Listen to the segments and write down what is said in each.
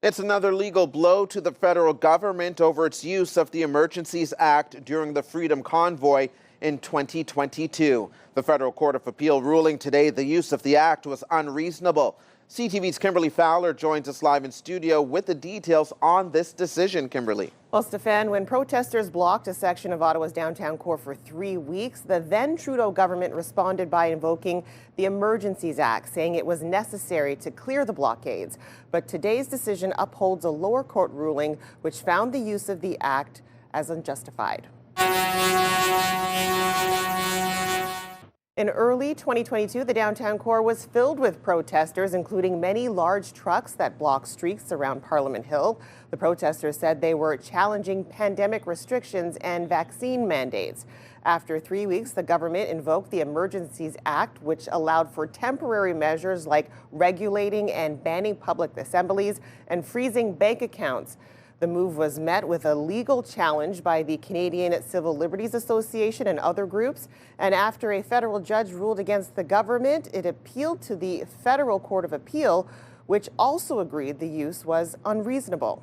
It's another legal blow to the federal government over its use of the Emergencies Act during the Freedom Convoy in 2022. The Federal Court of Appeal ruling today the use of the act was unreasonable. CTV's Kimberley Fowler joins us live in studio with the details on this decision. Kimberley. Well, Stefan, when protesters blocked a section of Ottawa's downtown core for 3 weeks, the then Trudeau government responded by invoking the Emergencies Act, saying it was necessary to clear the blockades. But today's decision upholds a lower court ruling which found the use of the act as unjustified. In early 2022, the downtown core was filled with protesters, including many large trucks that blocked streets around Parliament Hill. The protesters said they were challenging pandemic restrictions and vaccine mandates. After 3 weeks, the government invoked the Emergencies Act, which allowed for temporary measures like regulating and banning public assemblies and freezing bank accounts. The move was met with a legal challenge by the Canadian Civil Liberties Association and other groups. And after a federal judge ruled against the government, it appealed to the Federal Court of Appeal, which also agreed the use was unreasonable.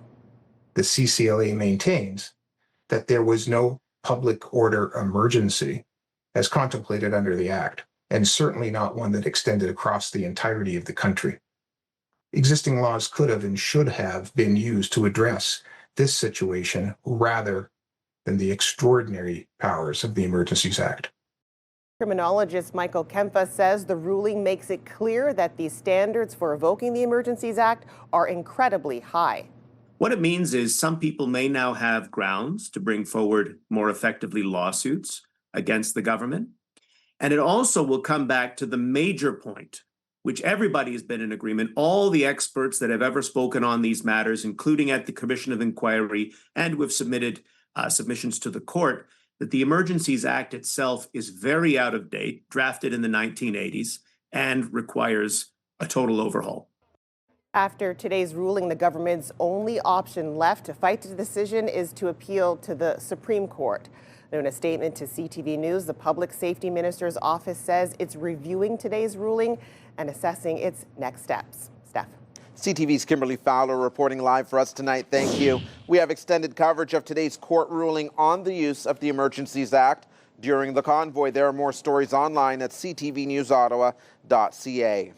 The CCLA maintains that there was no public order emergency as contemplated under the Act, and certainly not one that extended across the entirety of the country. Existing laws could have and should have been used to address this situation rather than the extraordinary powers of the Emergencies Act. Criminologist Michael Kempa says the ruling makes it clear that the standards for evoking the Emergencies Act are incredibly high. What it means is some people may now have grounds to bring forward more effectively lawsuits against the government. And it also will come back to the major point, which everybody has been in agreement, all the experts that have ever spoken on these matters, including at the Commission of Inquiry, and we've submitted submissions to the court, that the Emergencies Act itself is very out of date, drafted in the 1980s, and requires a total overhaul. After today's ruling, the government's only option left to fight the decision is to appeal to the Supreme Court. In a statement to CTV News, the Public Safety Minister's office says it's reviewing today's ruling and assessing its next steps. Steph. CTV's Kimberley Fowler reporting live for us tonight. Thank you. We have extended coverage of today's court ruling on the use of the Emergencies Act during the convoy. There are more stories online at ctvnewsottawa.ca.